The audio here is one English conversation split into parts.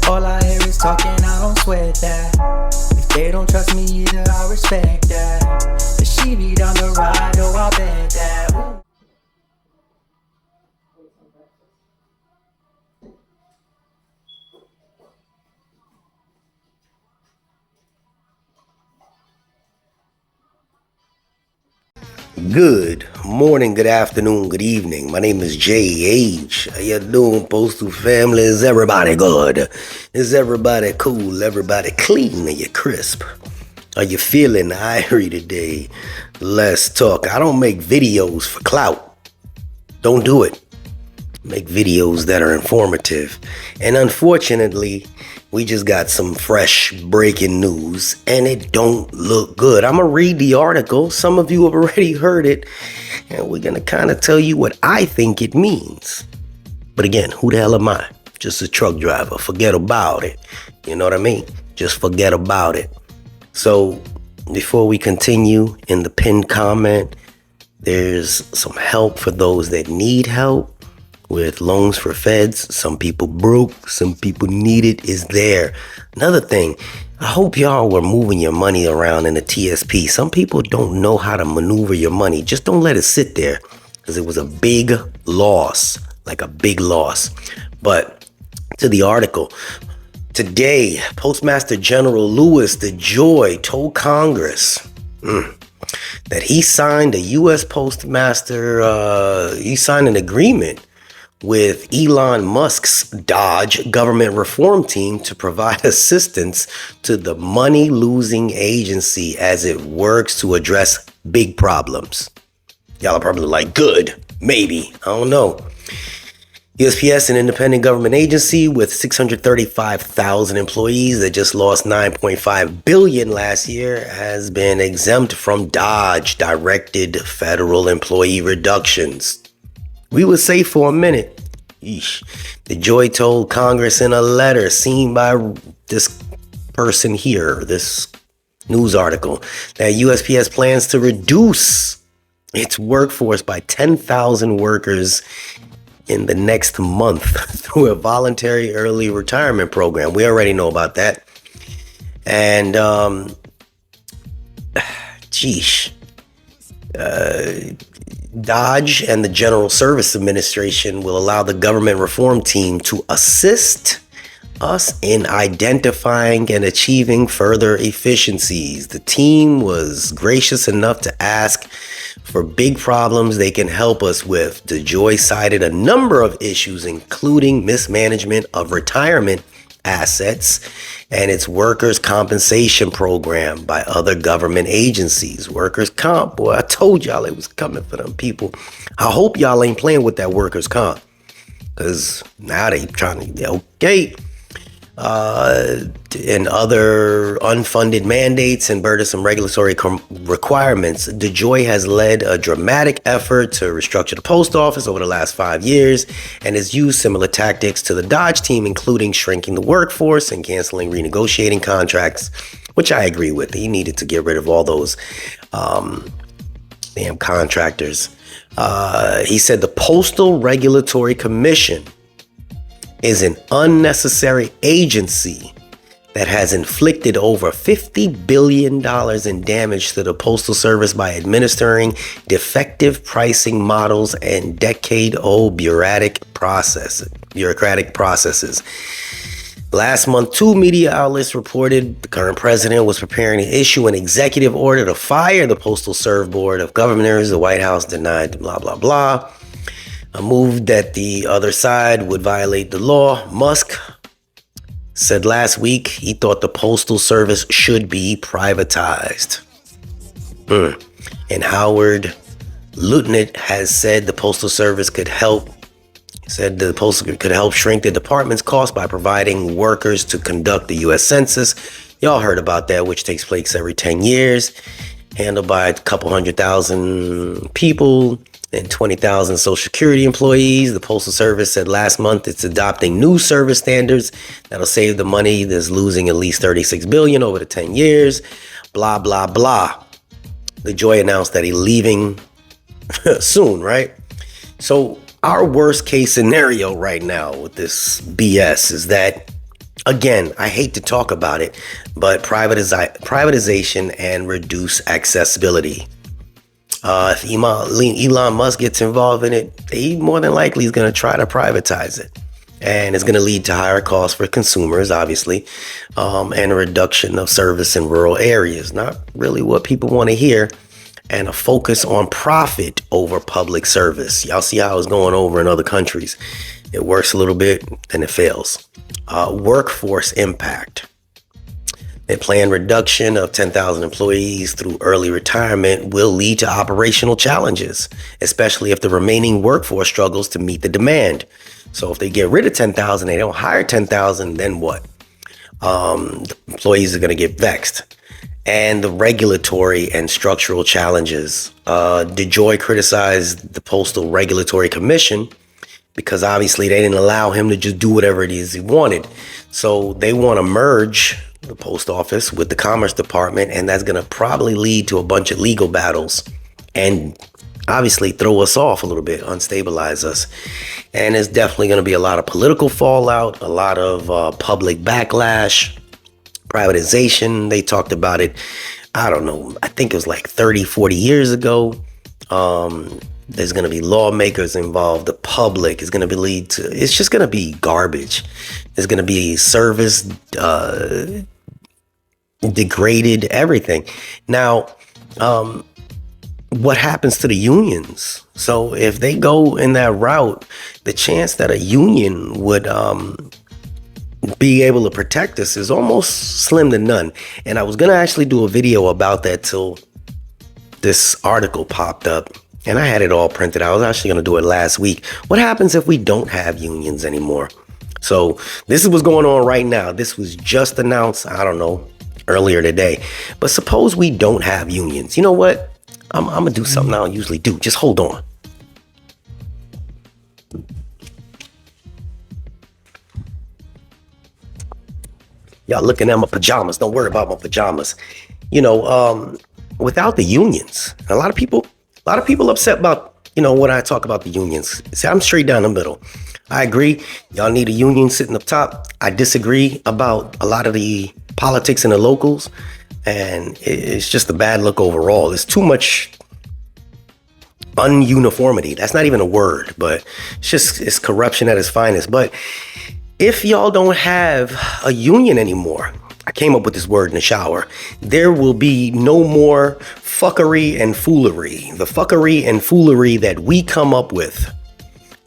All I hear is talking, I don't sweat that. If they don't trust me either, I respect that. But she be down the ride, oh, I bet that. Ooh. Good morning, good afternoon, good evening. My name is JH. How you doing, Postal family? Is everybody good? Is everybody cool? Everybody clean? Are you crisp? Are you feeling irie today? Let's talk. I don't make videos for clout. Don't do it. Make videos that are informative. And unfortunately, we just got some fresh breaking news and it don't look good. I'm gonna read the article. Some of you have already heard it, and we're gonna kind of tell you what I think it means. But again, who the hell am I? Just a truck driver. Forget about it. You know what I mean? Just forget about it. So before we continue, in the pinned comment, there's some help for those that need help. With loans for feds, some people broke, some people need it, is there. Another thing, I hope y'all were moving your money around in the TSP. Some people don't know how to maneuver your money. Just don't let it sit there, because it was a big loss, like a big loss. But to the article, today, Postmaster General Louis DeJoy told Congress that he signed a U.S. Postmaster, he signed an agreement with Elon Musk's Dodge government reform team to provide assistance to the money-losing agency as it works to address big problems. Y'all are probably like, good, maybe, I don't know. USPS, an independent government agency with 635,000 employees that just lost $9.5 billion last year, has been exempt from Dodge directed federal employee reductions. We were safe for a minute. Yeesh. DeJoy told Congress in a letter seen by this person here, this news article, that USPS plans to reduce its workforce by 10,000 workers in the next month through a voluntary early retirement program. We already know about that. And, Dodge and the General Service Administration will allow the government reform team to assist us in identifying and achieving further efficiencies. The team was gracious enough to ask for big problems they can help us with. DeJoy cited a number of issues, including mismanagement of retirement assets and its workers' compensation program by other government agencies. Workers' comp, boy, I told y'all it was coming for them people. I hope y'all ain't playing with that workers' comp, because now they trying to, okay. And other unfunded mandates and burdensome regulatory requirements. DeJoy has led a dramatic effort to restructure the post office over the last 5 years and has used similar tactics to the Dodge team, including shrinking the workforce and canceling renegotiating contracts, which I agree with. He needed to get rid of all those damn contractors. He said the Postal Regulatory Commission is an unnecessary agency that has inflicted over $50 billion in damage to the Postal Service by administering defective pricing models and decade-old bureaucratic processes. Last month, 2 media outlets reported the current president was preparing to issue an executive order to fire the Postal Serve Board of Governors. The White House denied blah, blah, blah. A move that the other side would violate the law. Musk said last week he thought the Postal Service should be privatized. And Howard Lutnick has said the Postal Service could help. Said the Postal could help shrink the department's cost by providing workers to conduct the U.S. Census. Y'all heard about that, which takes place every 10 years, handled by a couple 100,000 people and 20,000 Social Security employees. The Postal Service said last month it's adopting new service standards that'll save the money that's losing at least $36 billion over the 10 years. Blah, blah, blah. DeJoy announced that he's leaving soon, right? So our worst case scenario right now with this BS is that Again, I hate to talk about it, but privatization and reduce accessibility. If Elon Musk gets involved in it, he more than likely is going to try to privatize it. And it's going to lead to higher costs for consumers, obviously, and a reduction of service in rural areas. Not really what people want to hear. And a focus on profit over public service. Y'all see how it's going over in other countries. It works a little bit, then it fails. Workforce impact. A planned reduction of 10,000 employees through early retirement will lead to operational challenges, especially if the remaining workforce struggles to meet the demand. So if they get rid of 10,000, they don't hire 10,000, then what? The employees are going to get vexed. And the regulatory and structural challenges. DeJoy criticized the Postal Regulatory Commission because obviously they didn't allow him to just do whatever it is he wanted. So they want to merge the post office with the Commerce Department, and that's going to probably lead to a bunch of legal battles and obviously throw us off a little bit, unstabilize us. And there's definitely going to be a lot of political fallout, a lot of public backlash, privatization. They talked about it, I don't know, I think it was like 30, 40 years ago. There's going to be lawmakers involved. The public is going to lead to, it's just going to be garbage. There's going to be service degraded, everything. Now, what happens to the unions? So if they go in that route, the chance that a union would be able to protect us is almost slim to none. And I was going to actually do a video about that till this article popped up. And I had it all printed. I was actually going to do it last week. What happens if we don't have unions anymore? So this is what's going on right now. This was just announced, I don't know, earlier today. But suppose we don't have unions. You know what? I'm going to do something I don't usually do. Just hold on. Y'all looking at my pajamas. Don't worry about my pajamas. You know, without the unions, a lot of people upset about, you know, when I talk about the unions. See, I'm straight down the middle. I agree. Y'all need a union sitting up top. I disagree about a lot of the politics in the locals. And it's just a bad look overall. There's too much ununiformity. That's not even a word, but it's corruption at its finest. But if y'all don't have a union anymore, I came up with this word in the shower, there will be no more fuckery and foolery. The fuckery and foolery that we come up with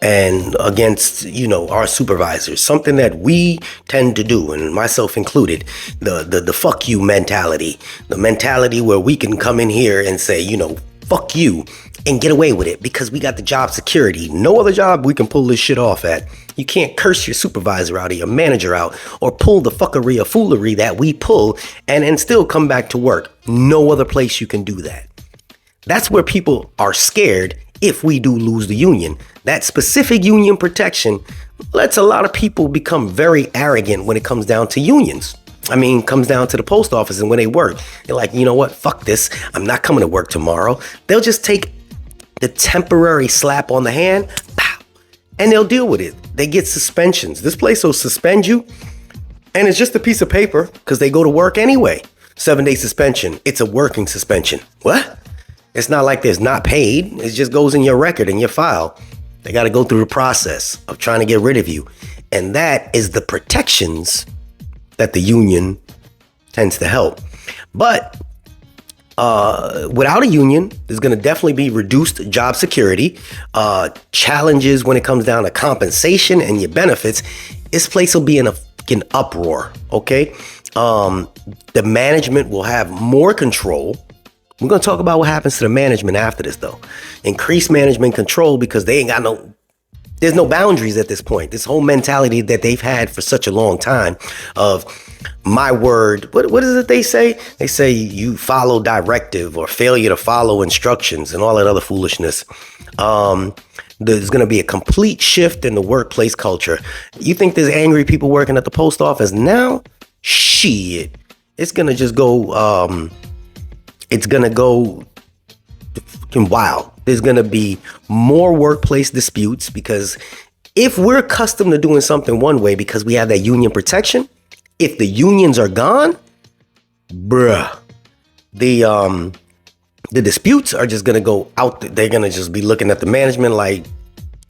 and against, you know, our supervisors, something that we tend to do, and myself included, the fuck you mentality, the mentality where we can come in here and say, you know, fuck you and get away with it because we got the job security. No other job we can pull this shit off at. You can't curse your supervisor out or your manager out or pull the fuckery or foolery that we pull and still come back to work. No other place you can do that. That's where people are scared if we do lose the union. That specific union protection lets a lot of people become very arrogant when it comes down to unions. I mean, comes down to the post office and when they work, they're like, you know what? Fuck this. I'm not coming to work tomorrow. They'll just take the temporary slap on the hand, pow, and they'll deal with it. They get suspensions. This place will suspend you, and it's just a piece of paper because they go to work anyway. 7-day suspension. It's a working suspension. What? It's not like there's not paid. It just goes in your record, in your file. They got to go through the process of trying to get rid of you. And that is the protections that the union tends to help. But without a union, there's going to definitely be reduced job security, challenges when it comes down to compensation and your benefits. This place will be in a fucking uproar, okay? The management will have more control. We're going to talk about what happens to the management after this, though. Increased management control because they ain't got there's no boundaries at this point. This whole mentality that they've had for such a long time of my word. What is it they say? They say you follow directive or failure to follow instructions and all that other foolishness. There's going to be a complete shift in the workplace culture. You think there's angry people working at the post office now? Shit. It's going to just go, it's going to go fucking wild. There's going to be more workplace disputes because if we're accustomed to doing something one way because we have that union protection, If the unions are gone, bruh, the disputes are just gonna go out. They're gonna just be looking at the management like,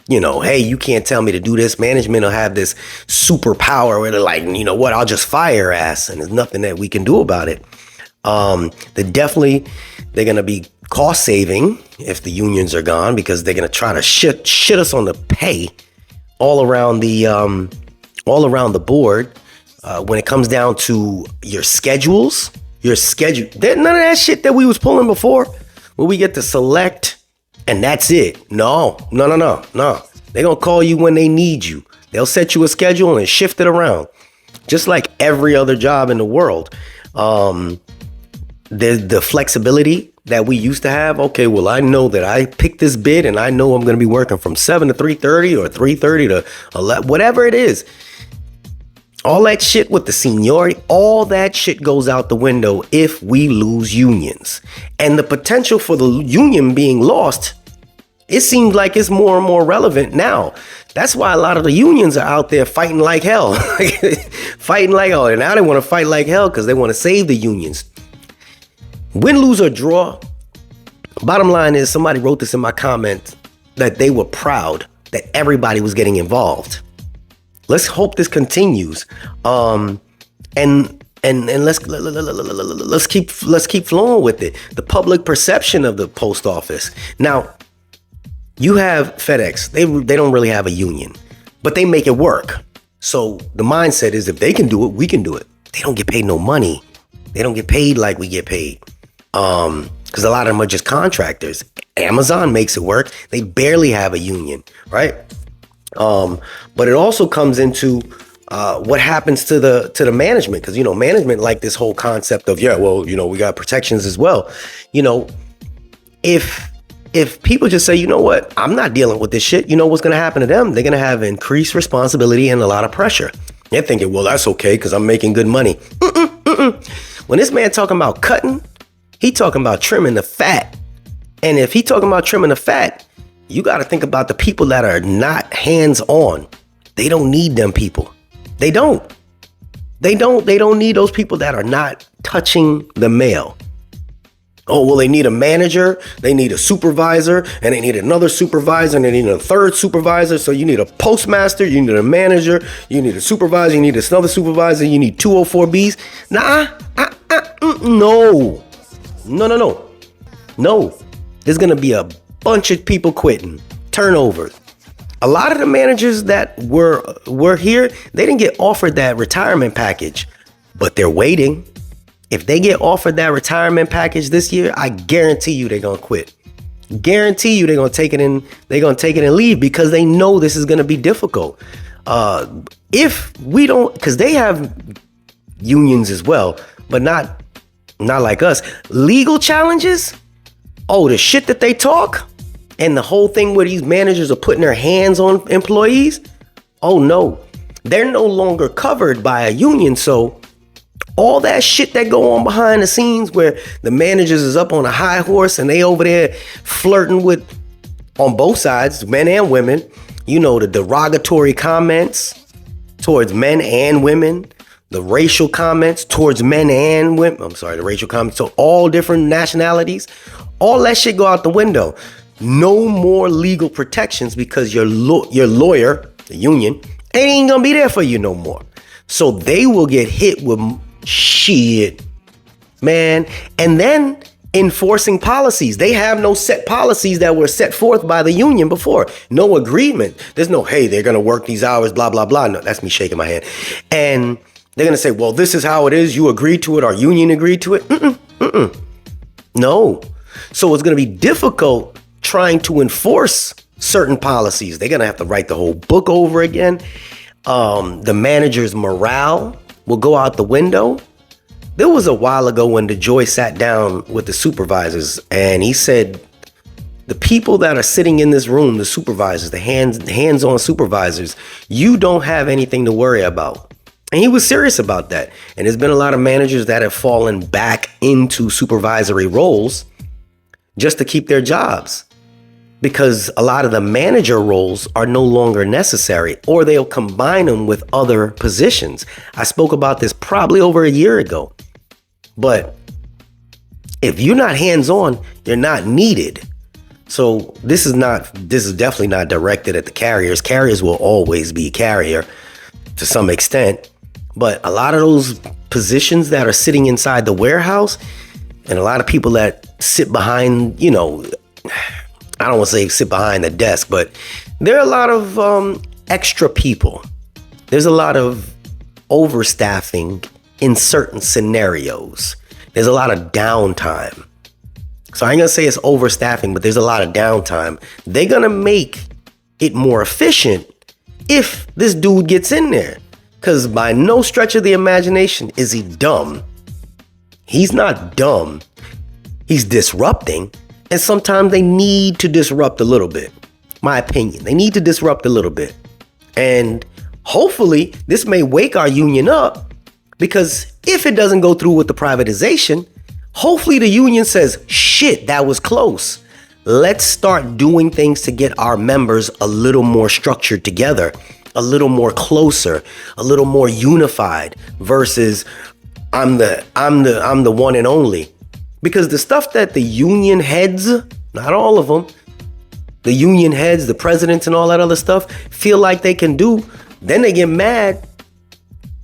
hey, you can't tell me to do this. Management will have this superpower where they're like, you know what, I'll just fire your ass, and there's nothing that we can do about it. They're gonna be cost saving if the unions are gone, because they're gonna try to shit us on the pay all around the board. When it comes down to your schedule, none of that shit that we was pulling before, where we get to select and that's it. No. They're gonna call you when they need you. They'll set you a schedule and shift it around, just like every other job in the world. The flexibility that we used to have. Okay, well, I know that I picked this bid and I know I'm going to be working from 7 to 3:30 or 3:30 to 11, whatever it is. All that shit with the seniority, all that shit goes out the window if we lose unions. And the potential for the union being lost, it seems like it's more and more relevant now. That's why a lot of the unions are out there fighting like hell. Fighting like hell. And now they want to fight like hell because they want to save the unions. Win, lose, or draw. Bottom line is, somebody wrote this in my comment that they were proud that everybody was getting involved. Let's hope this continues. And let's keep flowing with it. The public perception of the post office. Now, you have FedEx. They don't really have a union, but they make it work. So the mindset is, if they can do it, we can do it. They don't get paid no money. They don't get paid like we get paid. Because a lot of them are just contractors. Amazon makes it work. They barely have a union, right? But it also comes into what happens to the management, because management like this whole concept of we got protections as well. If people just say, you know what, I'm not dealing with this shit, what's going to happen to them? They're going to have increased responsibility and a lot of pressure. They're thinking, well, that's okay because I'm making good money. When this man talking about cutting, he talking about trimming the fat. And if he talking about trimming the fat, you got to think about the people that are not hands-on. They don't need them people. They don't need those people that are not touching the mail. Oh, well, they need a manager, they need a supervisor, and they need another supervisor, and they need a third supervisor. So you need a postmaster, you need a manager, you need a supervisor, you need another supervisor, you need 204Bs. No. There's going to be a bunch of people quitting, turnover. A lot of the managers that were here, they didn't get offered that retirement package, but they're waiting. If they get offered that retirement package this year, I guarantee you they're gonna quit. Guarantee you they're gonna take it and leave, because they know this is gonna be difficult. If we don't, because they have unions as well, but not like us. Legal challenges. Oh, the shit that they talk, and the whole thing where these managers are putting their hands on employees. Oh no, they're no longer covered by a union, so. All that shit that go on behind the scenes where the managers is up on a high horse and they over there flirting with, on both sides, men and women, the derogatory comments towards men and women, the racial comments towards men and women. The racial comments to all different nationalities. All that shit go out the window. No more legal protections, because your lawyer, the union, ain't gonna be there for you no more. So they will get hit with shit, man. And then enforcing policies. They have no set policies that were set forth by the union before. No agreement. There's no, hey, they're going to work these hours, blah, blah, blah. No, that's me shaking my hand. And they're going to say, well, this is how it is. You agreed to it. Our union agreed to it. No. So it's going to be difficult trying to enforce certain policies. They're going to have to write the whole book over again. The manager's morale will go out the window. There was a while ago when DeJoy sat down with the supervisors, and he said, the people that are sitting in this room, the supervisors, the hands-on supervisors, you don't have anything to worry about. And he was serious about that. And there's been a lot of managers that have fallen back into supervisory roles just to keep their jobs. because a lot of the manager roles are no longer necessary, or they'll combine them with other positions. I spoke about this probably over a year ago. But if you're not hands-on, you're not needed. So this is definitely not directed at the carriers. Carriers will always be carrier to some extent. But a lot of those positions that are sitting inside the warehouse, and a lot of people that sit behind, I don't want to say sit behind the desk, but there are a lot of extra people. There's a lot of overstaffing in certain scenarios. There's a lot of downtime. So I ain't gonna say it's overstaffing, but there's a lot of downtime. They're gonna make it more efficient if this dude gets in there. Because by no stretch of the imagination is he dumb. He's not dumb. He's disrupting. And sometimes they need to disrupt a little bit. My opinion. They need to disrupt a little bit. And hopefully this may wake our union up, because if it doesn't go through with the privatization, hopefully the union says, shit, that was close. Let's start doing things to get our members a little more structured together, a little more closer, a little more unified versus I'm the one and only. Because the stuff that the union heads, not all of them, the union heads, the presidents and all that other stuff feel like they can do, then they get mad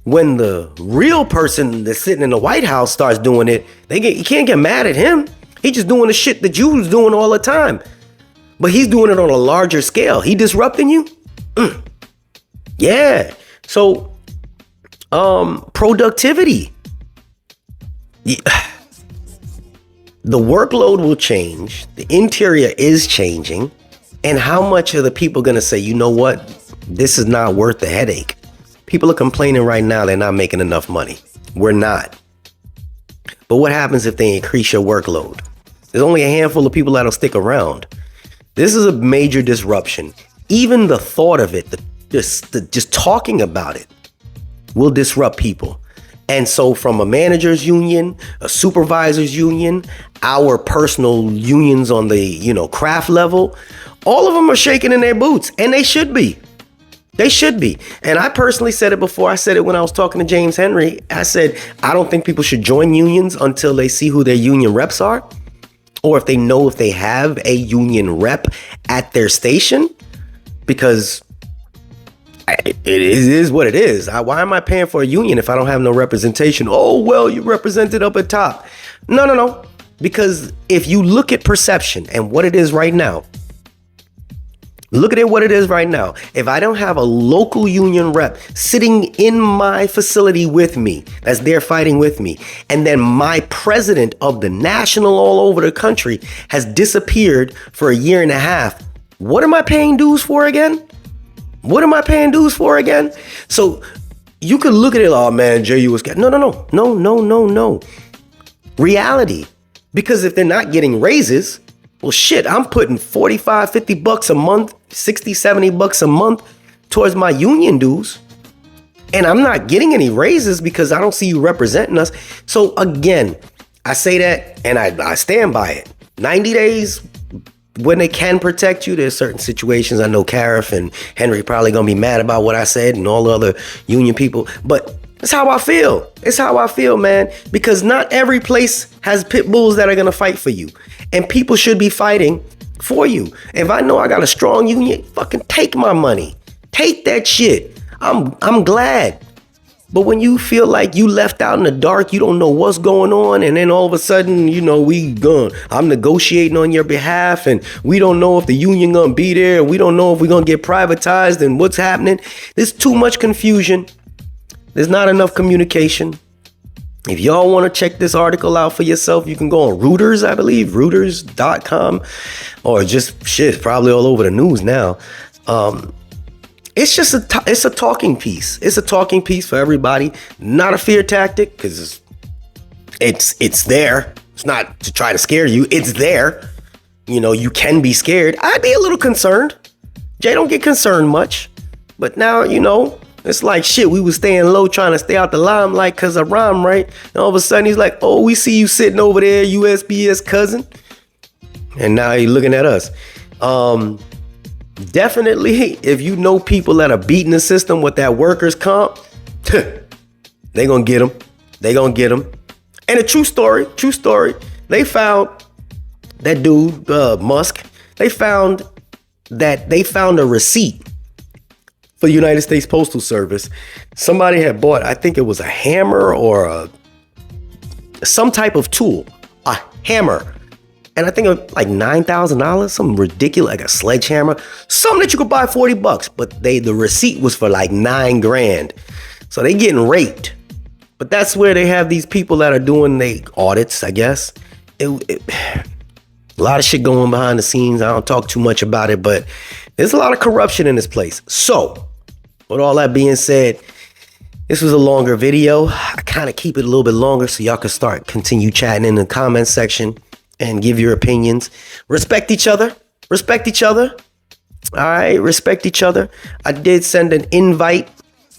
when the real person that's sitting in the White House starts doing it. You can't get mad at him. He's just doing the shit the Jews doing all the time. But he's doing it on a larger scale. He disrupting you? Yeah. So, productivity. Yeah. The workload will change. The interior is changing. And how much are the people going to say, you know what? This is not worth the headache. People are complaining right now they're not making enough money. We're not. But what happens if they increase your workload? There's only a handful of people that'll stick around. This is a major disruption. Even the thought of it, just talking about it will disrupt people. And so from a manager's union, a supervisor's union, our personal unions on the, craft level, all of them are shaking in their boots, and they should be. They should be. And I personally said it before. I said it when I was talking to James Henry. I said, I don't think people should join unions until they see who their union reps are, or if they know if they have a union rep at their station, because it is what it is. Why am I paying for a union if I don't have no representation? Oh, well, you represented up at top. No. Because if you look at perception and what it is right now, look at what it is right now. If I don't have a local union rep sitting in my facility with me, that's there fighting with me, and then my president of the national all over the country has disappeared for a year and a half, what am I paying dues for again? So you could look at it, oh man, JU was getting, no. Reality. Because if they're not getting raises, well, shit, I'm putting $45, $50 a month, $60, $70 a month towards my union dues. And I'm not getting any raises because I don't see you representing us. So again, I say that and I stand by it. 90 days when they can protect you. There's certain situations. I know Cariff and Henry probably going to be mad about what I said and all the other union people. But it's how I feel. It's how I feel, man. Because not every place has pit bulls that are going to fight for you. And people should be fighting for you. If I know I got a strong union, fucking take my money. Take that shit. I'm glad. But when you feel like you left out in the dark, you don't know what's going on, and then all of a sudden, I'm negotiating on your behalf, and we don't know if the union gonna be there, and we don't know if we're gonna get privatized and what's happening. There's too much confusion. There's not enough communication. If y'all want to check this article out for yourself, you can go on Reuters, I believe, Reuters.com, or just shit, probably all over the news now. It's just it's a talking piece. It's a talking piece for everybody. Not a fear tactic, because it's there. It's not to try to scare you. It's there. You can be scared. I'd be a little concerned. Jay don't get concerned much. But now, it's like shit. We was staying low trying to stay out the limelight because of Ram, right? And all of a sudden he's like, oh, we see you sitting over there, USPS cousin. And now he's looking at us. Definitely, if you know people that are beating the system with that workers' comp, they gonna get them. They gonna get them. And a true story. They found that dude, Musk. They found a receipt for the United States Postal Service. Somebody had bought, I think it was a hammer or some type of tool, a hammer. And I think it was like $9,000, something ridiculous, like a sledgehammer, something that you could buy $40. But the receipt was for like $9 grand. So they getting raped. But that's where they have these people that are doing the audits, I guess. A lot of shit going behind the scenes. I don't talk too much about it, but there's a lot of corruption in this place. So, with all that being said, this was a longer video. I kind of keep it a little bit longer so y'all can continue chatting in the comment section and give your opinions. Respect each other. All right, respect each other. I did send an invite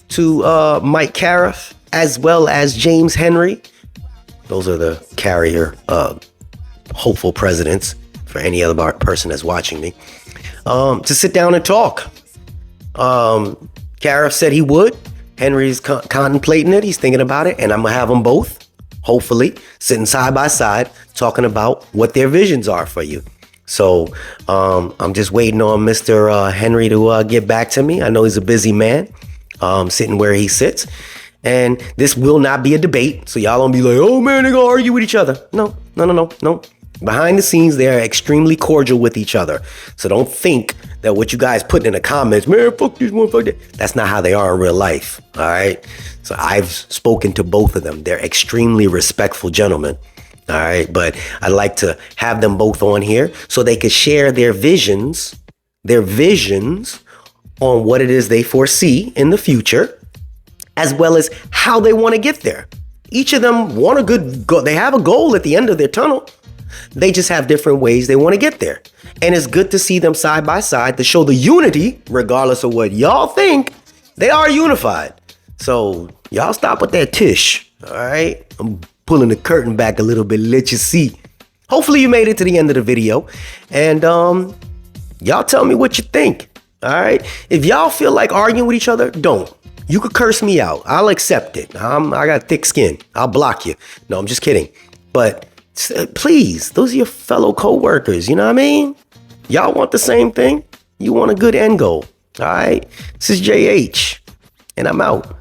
to Mike Cariff as well as James Henry. Those are the carrier hopeful presidents for any other person that's watching me, to sit down and talk. Cariff said he would. Henry's contemplating it. He's thinking about it. And I'm going to have them both, hopefully, sitting side by side, talking about what their visions are for you. So I'm just waiting on Mr. Henry to get back to me. I know he's a busy man, sitting where he sits. And this will not be a debate. So y'all don't be like, oh man, they're going to argue with each other. No. Behind the scenes, they are extremely cordial with each other. So don't think that what you guys put in the comments, man, fuck this one, fuck that. That's not how they are in real life. All right. So I've spoken to both of them. They're extremely respectful gentlemen. All right. But I'd like to have them both on here so they could share their visions on what it is they foresee in the future, as well as how they want to get there. Each of them want a good goal. They have a goal at the end of their tunnel. They just have different ways they want to get there. And it's good to see them side by side to show the unity, regardless of what y'all think. They are unified. So y'all stop with that tish. All right. I'm pulling the curtain back a little bit, let you see. Hopefully you made it to the end of the video. And y'all tell me what you think. All right. If y'all feel like arguing with each other, don't. You could curse me out. I'll accept it. I got thick skin. I'll block you. No, I'm just kidding. But please, those are your fellow co-workers. You know what I mean? Y'all want the same thing. You want a good end goal. All right. This is JH, and I'm out.